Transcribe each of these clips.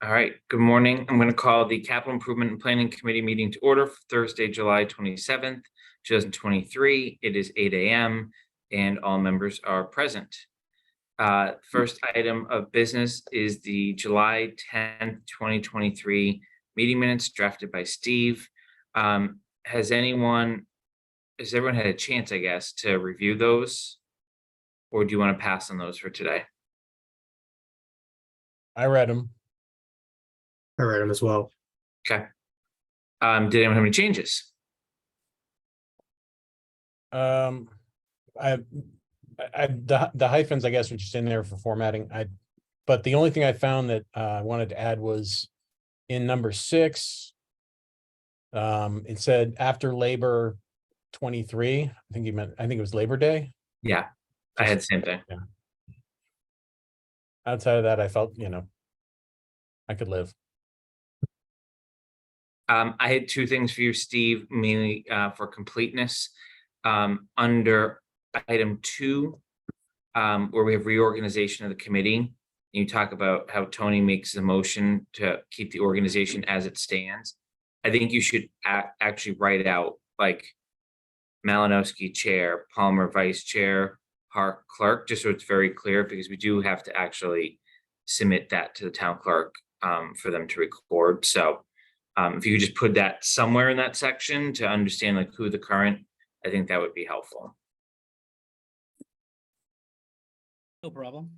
All right, good morning. I'm going to call the Capital Improvement and Planning Committee meeting to order for Thursday, July 27th, 2023. It is 8 a.m. and all members are present. First item of business is the July 10th, 2023 meeting minutes drafted by Steve. Has everyone had a chance, I guess, to review those? Or do you want to pass on those for today? I read them. I read them as well. Okay. Did anyone have any changes? The hyphens, I guess, are just in there for formatting. But the only thing I found that I wanted to add was in number 6. It said after Labor 23. I think it was Labor Day. Yeah, I had the same thing. Yeah. Outside of that, I felt, I could live. I had two things for you, Steve, mainly for completeness. Under item 2, where we have reorganization of the committee, you talk about how Tony makes the motion to keep the organization as it stands. I think you should actually write out like Malinowski chair, Palmer vice chair, Park clerk, just so it's very clear, because we do have to actually submit that to the town clerk for them to record. So if you could just put that somewhere in that section to understand like who the current, I think that would be helpful. No problem.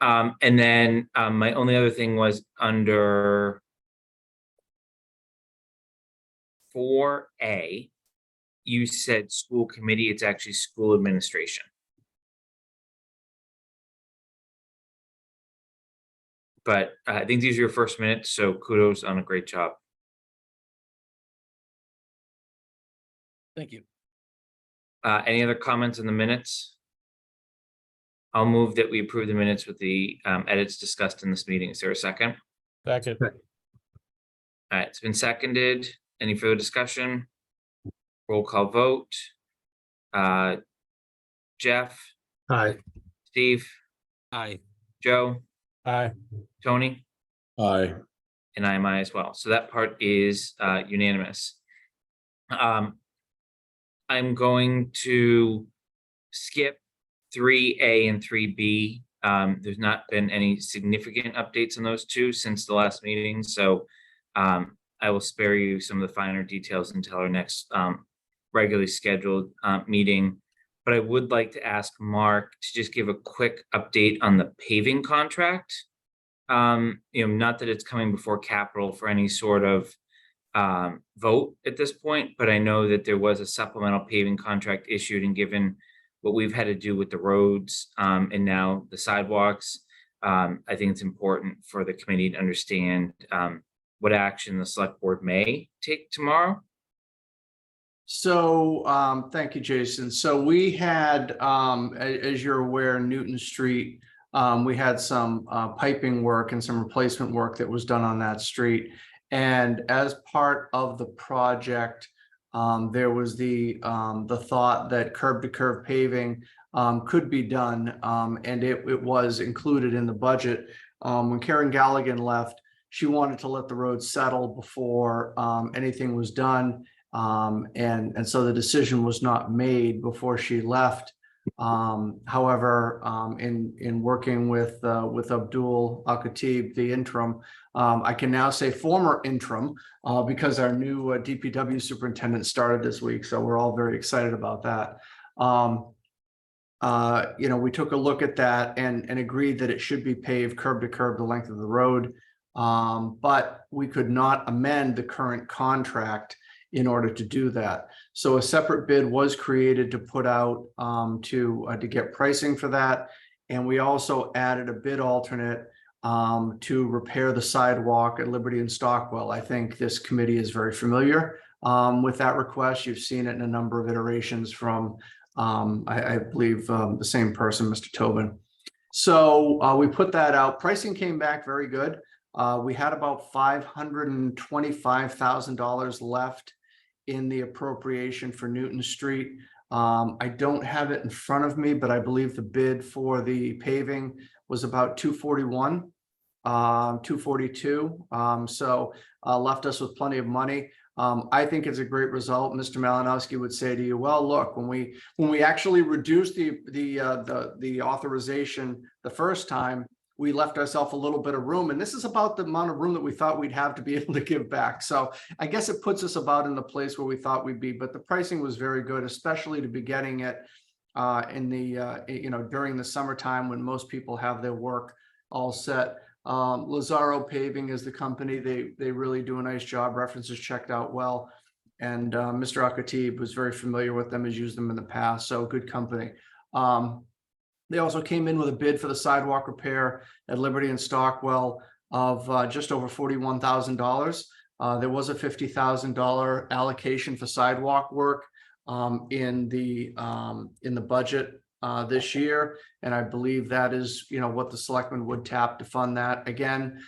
And then my only other thing was under 4A, you said school committee, it's actually school administration. But I think these are your first minutes, so kudos on a great job. Thank you. Any other comments on the minutes? I'll move that we approve the minutes with the edits discussed in this meeting. Is there a second? Second. All right, it's been seconded. Any further discussion? Roll call vote. Jeff? Aye. Steve? Aye. Joe? Aye. Tony? Aye. And I am I as well. So that part is unanimous. I'm going to skip 3A and 3B. There's not been any significant updates on those two since the last meeting. So I will spare you some of the finer details until our next regularly scheduled meeting. But I would like to ask Mark to just give a quick update on the paving contract. Not that it's coming before capital for any sort of vote at this point, but I know that there was a supplemental paving contract issued, and given what we've had to do with the roads and now the sidewalks, I think it's important for the committee to understand what action the select board may take tomorrow. So thank you, Jason. So we had, as you're aware, Newton Street, we had some piping work and some replacement work that was done on that street. And as part of the project, there was the thought that curb to curb paving could be done, and it was included in the budget. When Karen Galligan left, she wanted to let the road settle before anything was done. And so the decision was not made before she left. However, in working with Abdul Al-Khatib, the interim, I can now say former interim, because our new DPW superintendent started this week. So we're all very excited about that. We took a look at that and agreed that it should be paved curb to curb the length of the road. But we could not amend the current contract in order to do that. So a separate bid was created to put out to get pricing for that. And we also added a bid alternate to repair the sidewalk at Liberty and Stockwell. I think this committee is very familiar with that request. You've seen it in a number of iterations from, I believe, the same person, Mr. Tobin. So we put that out. Pricing came back very good. We had about $525,000 left in the appropriation for Newton Street. I don't have it in front of me, but I believe the bid for the paving was about 241, 242. Left us with plenty of money. I think it's a great result. Mr. Malinowski would say to you, well, look, when we actually reduced the authorization the first time, we left ourselves a little bit of room, and this is about the amount of room that we thought we'd have to be able to give back. So I guess it puts us about in the place where we thought we'd be, but the pricing was very good, especially to be getting it in the during the summertime when most people have their work all set. Lazaro Paving is the company. They really do a nice job. References checked out well, and Mr. Akatib was very familiar with them, has used them in the past, so good company. They also came in with a bid for the sidewalk repair at Liberty and Stockwell of just over $41,000. There was a $50,000 allocation for sidewalk work in the budget this year, and I believe that is what the selectmen would tap to fund that. Again,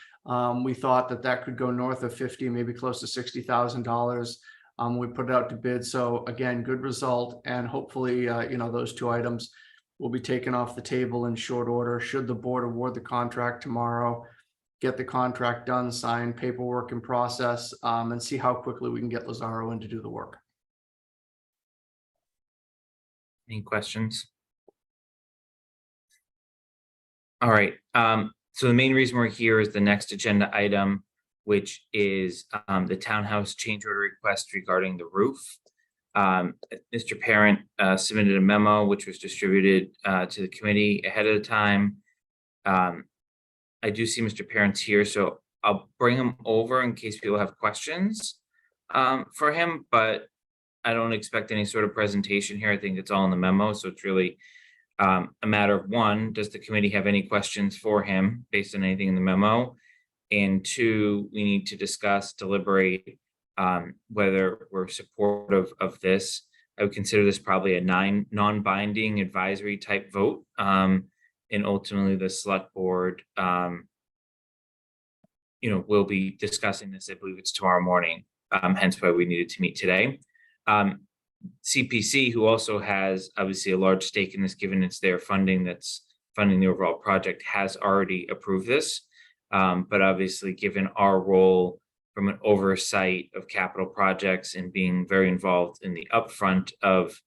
we thought that could go north of 50, maybe close to $60,000. We put it out to bid, so again, good result, and hopefully those two items will be taken off the table in short order should the board award the contract tomorrow, get the contract done, signed, paperwork in process, and see how quickly we can get Lazaro in to do the work. Any questions? All right. So the main reason we're here is the next agenda item, which is the townhouse change order request regarding the roof. Mr. Parent submitted a memo which was distributed to the committee ahead of the time. I do see Mr. Parent's here, so I'll bring him over in case people have questions for him, but I don't expect any sort of presentation here. I think it's all in the memo, so it's really a matter of, one, does the committee have any questions for him based on anything in the memo? And two, we need to discuss, deliberate whether we're supportive of this. I would consider this probably a non-binding advisory type vote. And ultimately the select board, will be discussing this. I believe it's tomorrow morning, hence why we needed to meet today. CPC, who also has obviously a large stake in this, given it's their funding that's funding the overall project, has already approved this. But obviously, given our role from an oversight of capital projects and being very involved in the upfront of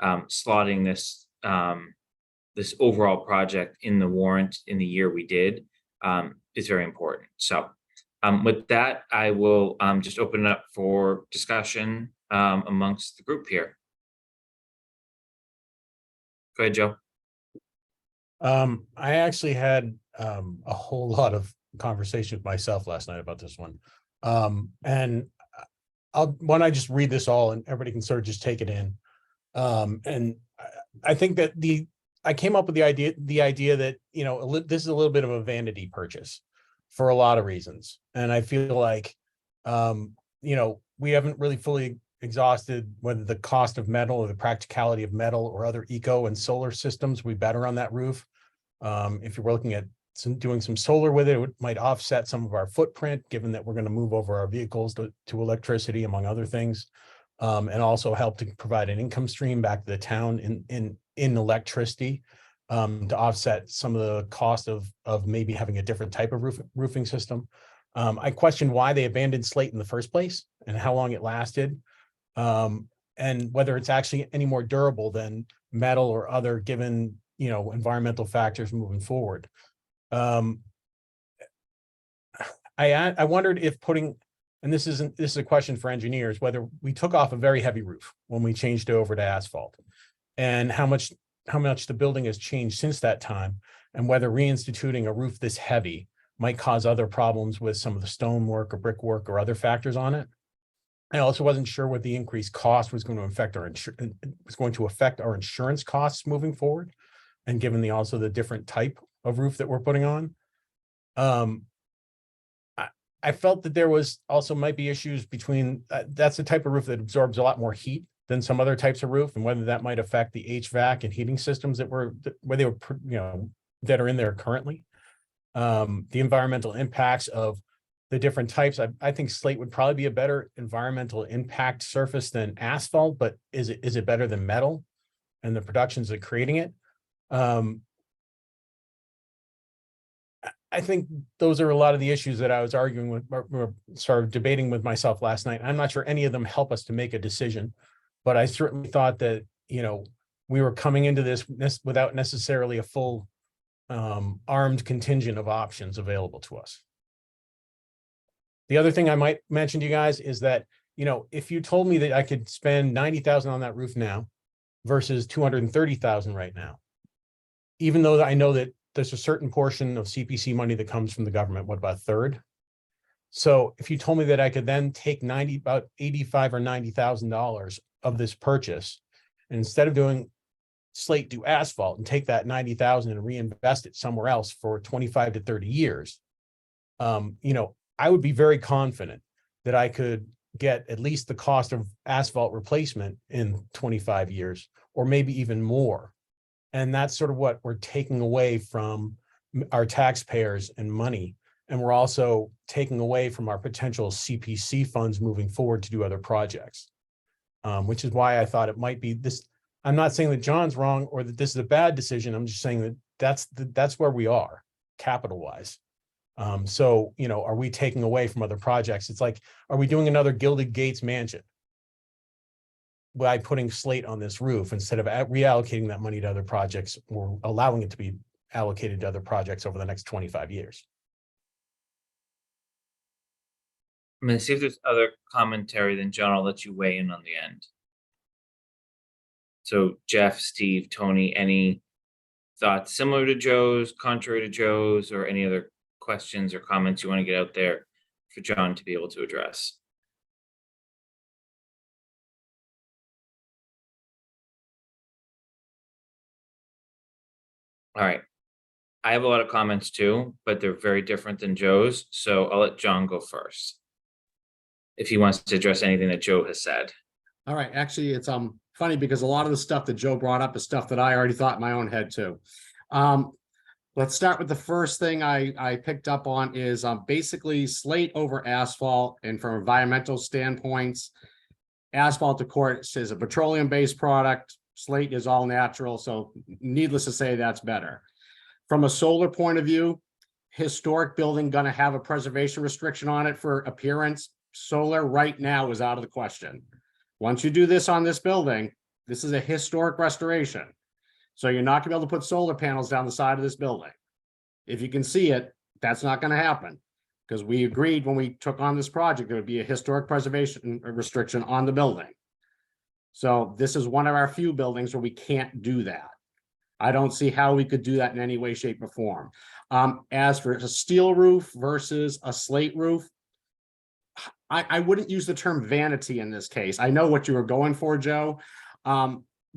slotting this this overall project in the warrant in the year we did, is very important. So with that, I will just open it up for discussion amongst the group here. Go ahead, Joe. I actually had a whole lot of conversation with myself last night about this one. And why don't I just read this all and everybody can sort of just take it in. And I think that I came up with the idea that, this is a little bit of a vanity purchase for a lot of reasons. And I feel like, we haven't really fully exhausted whether the cost of metal or the practicality of metal or other eco and solar systems would be better on that roof. If you were looking at doing some solar with it, it might offset some of our footprint, given that we're going to move over our vehicles to electricity, among other things, and also help to provide an income stream back to the town in electricity, to offset some of the cost of maybe having a different type of roofing system. I question why they abandoned slate in the first place and how long it lasted, and whether it's actually any more durable than metal or other, given environmental factors moving forward. I wondered if and this is a question for engineers, whether we took off a very heavy roof when we changed it over to asphalt, and how much the building has changed since that time, and whether reinstituting a roof this heavy might cause other problems with some of the stonework or brickwork or other factors on it. I also wasn't sure what the increased cost was going to affect our insurance costs moving forward, and given the different type of roof that we're putting on. I felt that there was also might be issues between that's the type of roof that absorbs a lot more heat than some other types of roof, and whether that might affect the HVAC and heating systems that are in there currently. The environmental impacts of the different types. I think slate would probably be a better environmental impact surface than asphalt, but is it better than metal and the productions of creating it? I think those are a lot of the issues that I was arguing with, or sort of debating with myself last night. I'm not sure any of them help us to make a decision, but I certainly thought that, we were coming into this without necessarily a full armed contingent of options available to us. The other thing I might mention to you guys is that, if you told me that I could spend 90,000 on that roof now versus 230,000 right now, even though I know that there's a certain portion of CPC money that comes from the government, what about a third? So if you told me that I could then take about $85,000 or $90,000 of this purchase, and instead of doing slate, do asphalt and take that 90,000 and reinvest it somewhere else for 25 to 30 years, I would be very confident that I could get at least the cost of asphalt replacement in 25 years, or maybe even more. And that's sort of what we're taking away from our taxpayers and money. And we're also taking away from our potential CPC funds moving forward to do other projects, which is why I thought it might be this. I'm not saying that John's wrong or that this is a bad decision. I'm just saying that that's where we are capital wise. So, are we taking away from other projects? It's like, are we doing another Gilded Gates mansion by putting slate on this roof instead of reallocating that money to other projects, or allowing it to be allocated to other projects over the next 25 years? I'm gonna see if there's other commentary, then John, I'll let you weigh in on the end. So Jeff, Steve, Tony, any thoughts similar to Joe's, contrary to Joe's, or any other questions or comments you want to get out there for John to be able to address? All right. I have a lot of comments too, but they're very different than Joe's. So I'll let John go first, if he wants to address anything that Joe has said. All right, actually, it's funny because a lot of the stuff that Joe brought up is stuff that I already thought in my own head too. Let's start with the first thing I picked up on is basically slate over asphalt, and from environmental standpoints, asphalt, of course, is a petroleum-based product. Slate is all natural, so needless to say, that's better. From a solar point of view, historic building going to have a preservation restriction on it for appearance. Solar right now is out of the question. Once you do this on this building, this is a historic restoration. So you're not gonna be able to put solar panels down the side of this building. If you can see it, that's not gonna happen, because we agreed when we took on this project, there would be a historic preservation restriction on the building. So this is one of our few buildings where we can't do that. I don't see how we could do that in any way, shape, or form. As for a steel roof versus a slate roof, I wouldn't use the term vanity in this case. I know what you were going for, Joe.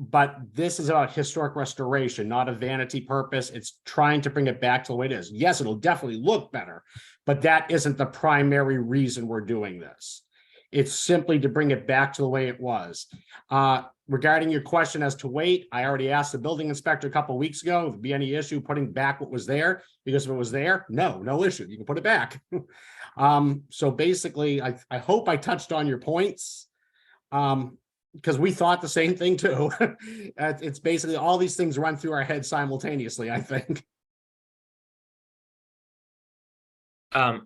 But this is about historic restoration, not a vanity purpose. It's trying to bring it back to the way it is. Yes, it'll definitely look better, but that isn't the primary reason we're doing this. It's simply to bring it back to the way it was. Regarding your question as to weight, I already asked the building inspector a couple of weeks ago if there'd be any issue putting back what was there, because if it was there, no issue. You can put it back. So basically, I hope I touched on your points. Because we thought the same thing too. It's basically all these things run through our heads simultaneously, I think. I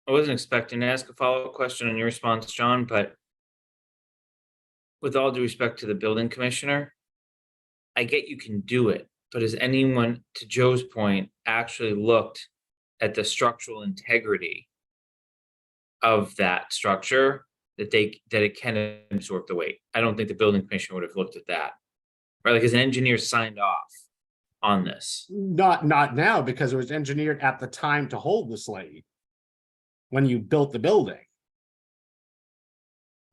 wasn't expecting to ask a follow-up question on your response, John, but with all due respect to the building commissioner, I get you can do it, but has anyone, to Joe's point, actually looked at the structural integrity of that structure, that it can absorb the weight? I don't think the building commissioner would have looked at that, right? Like, as an engineer signed off on this. Not now, because it was engineered at the time to hold the slate when you built the building.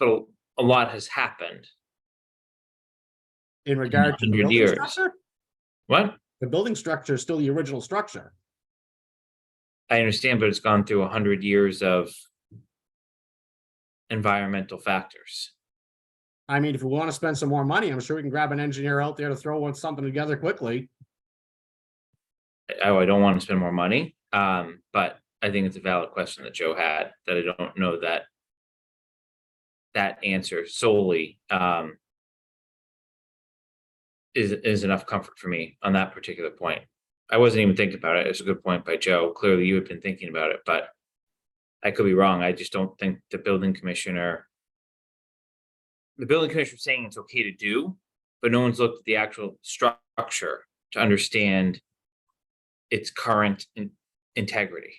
But a lot has happened. In regard to the 100 building years. structure, What? the building structure is still the original structure. I understand, but it's gone through 100 years of environmental factors. I mean, if we want to spend some more money, I'm sure we can grab an engineer out there to throw something together quickly. I don't want to spend more money, but I think it's a valid question that Joe had, that I don't know that answer solely is enough comfort for me on that particular point. I wasn't even thinking about it. It's a good point by Joe. Clearly you had been thinking about it, but I could be wrong. I just don't think the building commissioner is saying it's okay to do, but no one's looked at the actual structure to understand its current integrity.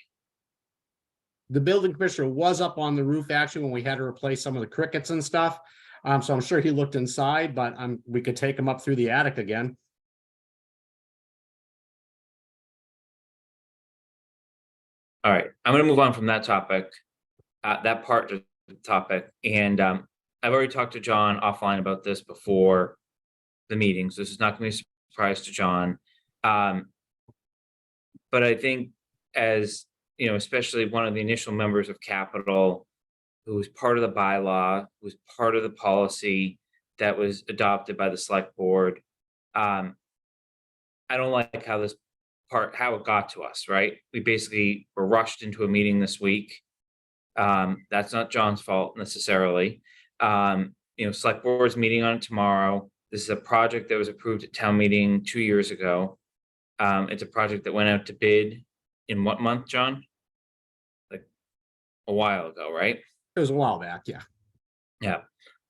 The building commissioner was up on the roof actually when we had to replace some of the crickets and stuff. So I'm sure he looked inside, but we could take him up through the attic again. All right, I'm gonna move on from that topic, that part of the topic, and I've already talked to John offline about this before the meeting, so this is not gonna be a surprise to John. But I think as, you know, especially one of the initial members of Capital, who was part of the bylaw, who was part of the policy that was adopted by the select board. I don't like how it got to us, right? We basically were rushed into a meeting this week. That's not John's fault necessarily. Select board's meeting on it tomorrow. This is a project that was approved at town meeting 2 years ago. It's a project that went out to bid in what month, John? Like a while ago, right? It was a while back, yeah. Yeah.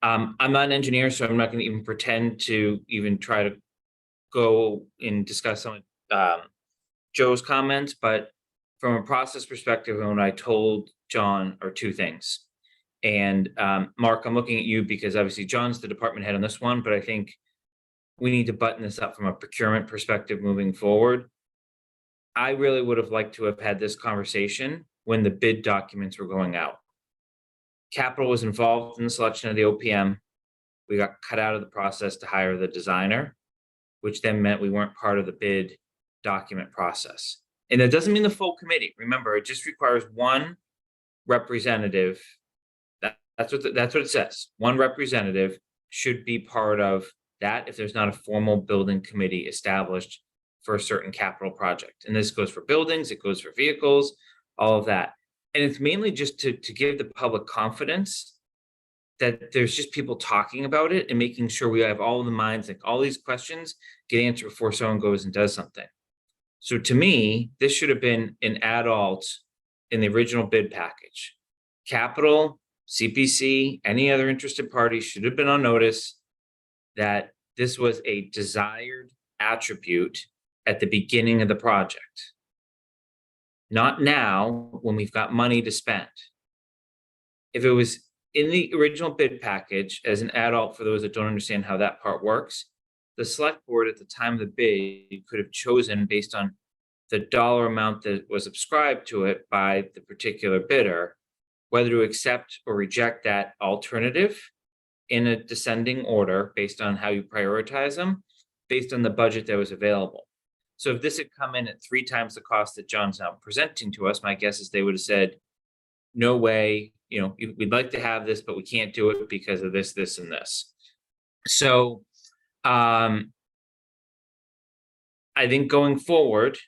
I'm not an engineer, so I'm not going to even pretend to even try to go and discuss some of Joe's comments, but from a process perspective, and what I told John are two things. And Mark, I'm looking at you because obviously John's the department head on this one, but I think we need to button this up from a procurement perspective moving forward. I really would have liked to have had this conversation when the bid documents were going out. Capital was involved in the selection of the OPM. We got cut out of the process to hire the designer, which then meant we weren't part of the bid document process. And that doesn't mean the full committee. Remember, it just requires one representative. That's what it says. One representative should be part of that if there's not a formal building committee established for a certain capital project. And this goes for buildings, it goes for vehicles, all of that. And it's mainly just to give the public confidence that there's just people talking about it and making sure we have all in the minds, like all these questions get answered before someone goes and does something. So to me, this should have been an adult in the original bid package. Capital, CPC, any other interested party should have been on notice that this was a desired attribute at the beginning of the project. Not now when we've got money to spend. If it was in the original bid package as an adult, for those that don't understand how that part works, the select board at the time of the bid could have chosen based on the dollar amount that was ascribed to it by the particular bidder, whether to accept or reject that alternative in a descending order based on how you prioritize them, based on the budget that was available. So if this had come in at 3 times the cost that John's now presenting to us, my guess is they would have said, no way, we'd like to have this, but we can't do it because of this, this, and this. So I think going forward,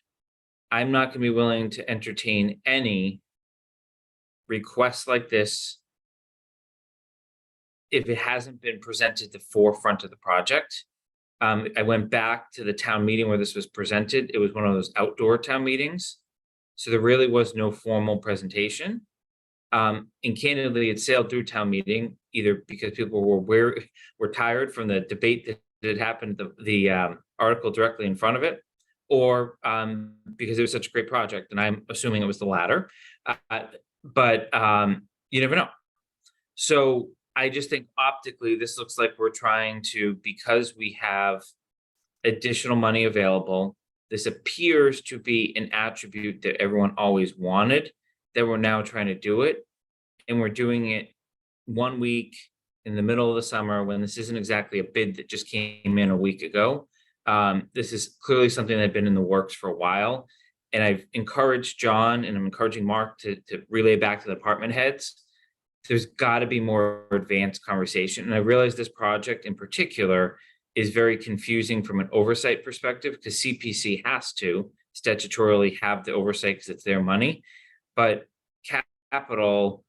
I'm not going to be willing to entertain any requests like this if it hasn't been presented the forefront of the project. I went back to the town meeting where this was presented. It was one of those outdoor town meetings. So there really was no formal presentation. And candidly, it sailed through town meeting, either because people were tired from the debate that had happened, the article directly in front of it, or because it was such a great project. And I'm assuming it was the latter. But you never know. So I just think optically, this looks like we're trying to, because we have additional money available, this appears to be an attribute that everyone always wanted, that we're now trying to do it. And we're doing it 1 week in the middle of the summer when this isn't exactly a bid that just came in a week ago. This is clearly something that had been in the works for a while. And I've encouraged John and I'm encouraging Mark to relay back to the department heads. There's got to be more advanced conversation. And I realize this project in particular is very confusing from an oversight perspective because CPC has to statutorily have the oversight because it's their money. But Capital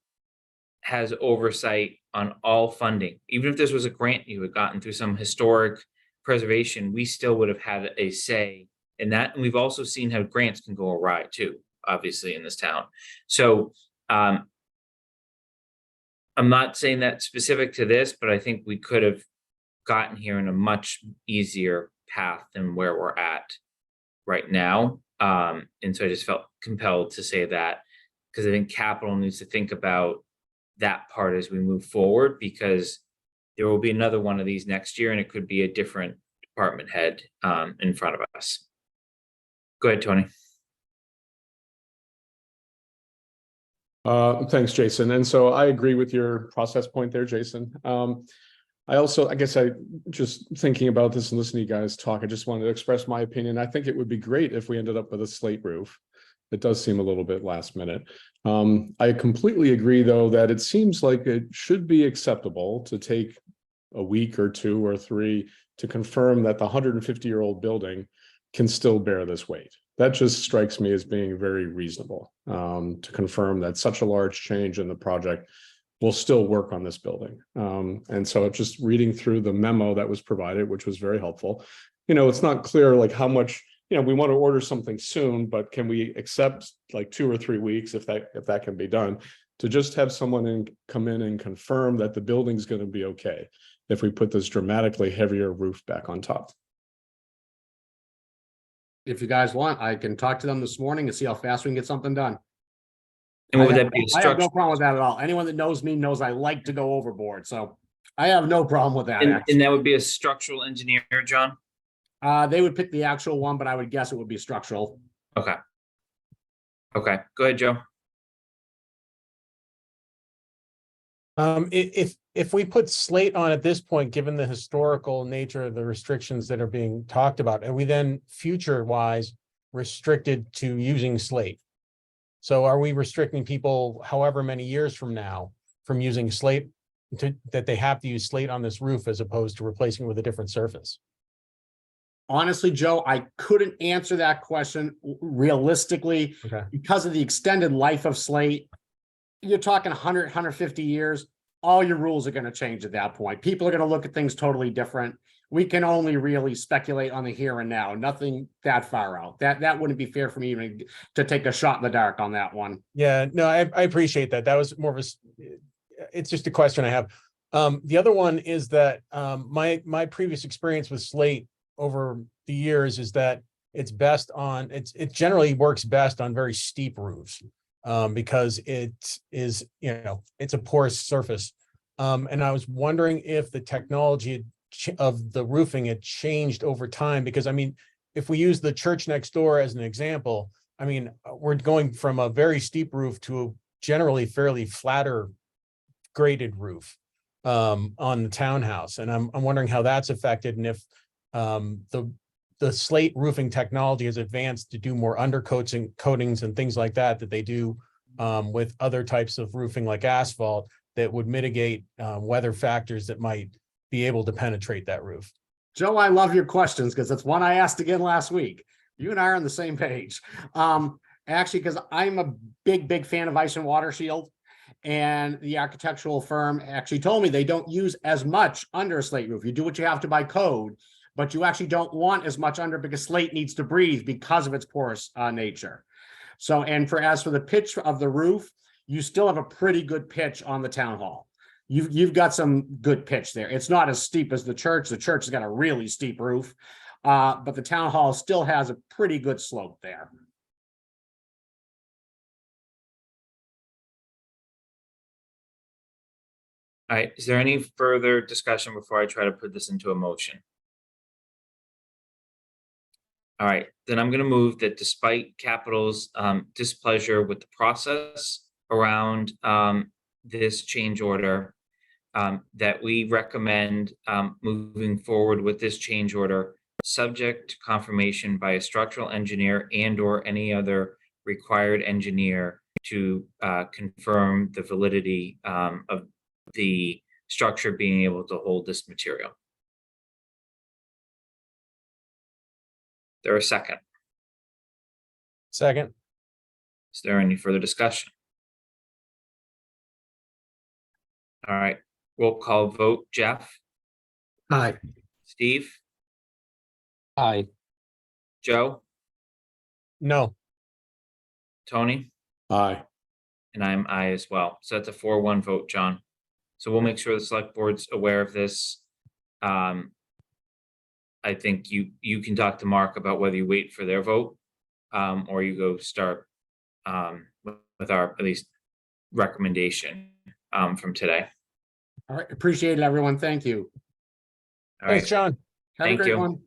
has oversight on all funding. Even if this was a grant you had gotten through some historic preservation, we still would have had a say in that. And we've also seen how grants can go awry too, obviously, in this town. So I'm not saying that specific to this, but I think we could have gotten here in a much easier path than where we're at right now. And so I just felt compelled to say that, because I think capital needs to think about that part as we move forward, because there will be another one of these next year, and it could be a different department head in front of us. Go ahead, Tony. Thanks, Jason. And so I agree with your process point there, Jason. I guess I just thinking about this and listening to you guys talk, I just wanted to express my opinion. I think it would be great if we ended up with a slate roof. It does seem a little bit last minute. I completely agree, though, that it seems like it should be acceptable to take a week or 2 or 3 to confirm that the 150-year-old building can still bear this weight. That just strikes me as being very reasonable, to confirm that such a large change in the project will still work on this building. And so just reading through the memo that was provided, which was very helpful, it's not clear like how much, we want to order something soon, but can we accept like 2 or 3 weeks if that can be done, to just have someone come in and confirm that the building's going to be okay if we put this dramatically heavier roof back on top. If you guys want, I can talk to them this morning and see how fast we can get something done. And what would that be? I have no problem with that at all. Anyone that knows me knows I like to go overboard, so I have no problem with that. And that would be a structural engineer, John? They would pick the actual one, but I would guess it would be structural. Okay. Okay, go ahead, Joe. If we put slate on at this point, given the historical nature of the restrictions that are being talked about, and we then future wise restricted to using slate. So are we restricting people however many years from now from using slate that they have to use slate on this roof as opposed to replacing it with a different surface? Honestly, Joe, I couldn't answer that question realistically. Okay. Because of the extended life of slate. You're talking 100, 150 years, all your rules are going to change at that point. People are going to look at things totally different. We can only really speculate on the here and now, nothing that far out. That wouldn't be fair for me even to take a shot in the dark on that one. Yeah, no, I appreciate that. That was more of it's just a question I have. The other one is that my previous experience with slate over the years is that it generally works best on very steep roofs. Because it is, it's a porous surface. And I was wondering if the technology of the roofing had changed over time, because I mean, if we use the church next door as an example, I mean, we're going from a very steep roof to a generally fairly flatter graded roof on the townhouse. And I'm wondering how that's affected, and if the slate roofing technology has advanced to do more coatings and things like that they do with other types of roofing like asphalt that would mitigate weather factors that might be able to penetrate that roof. Joe, I love your questions because that's one I asked again last week. You and I are on the same page. Actually, because I'm a big fan of Ice and Water Shield, and the architectural firm actually told me they don't use as much under a slate roof. You do what you have to by code, but you actually don't want as much under because slate needs to breathe because of its porous nature. So, and as for the pitch of the roof, you still have a pretty good pitch on the town hall. You've got some good pitch there. It's not as steep as the church. The church has got a really steep roof, but the town hall still has a pretty good slope there. All right, is there any further discussion before I try to put this into a motion? All right, then I'm going to move that despite Capital's displeasure with the process around this change order, that we recommend moving forward with this change order, subject to confirmation by a structural engineer and/or any other required engineer to confirm the validity of the structure being able to hold this material. There a second? Second. Is there any further discussion? All right, roll call vote. Jeff? Aye. Steve? Aye. Joe? No, Tony, Aye. and I'm I as well. So that's a 4-1 vote, John. So we'll make sure the select board's aware of this. I think you can talk to Mark about whether you wait for their vote, or you go start with our at least recommendation from today. All right, appreciate it, everyone. Thank you. All right. thanks, John. Have a Thank great you. one.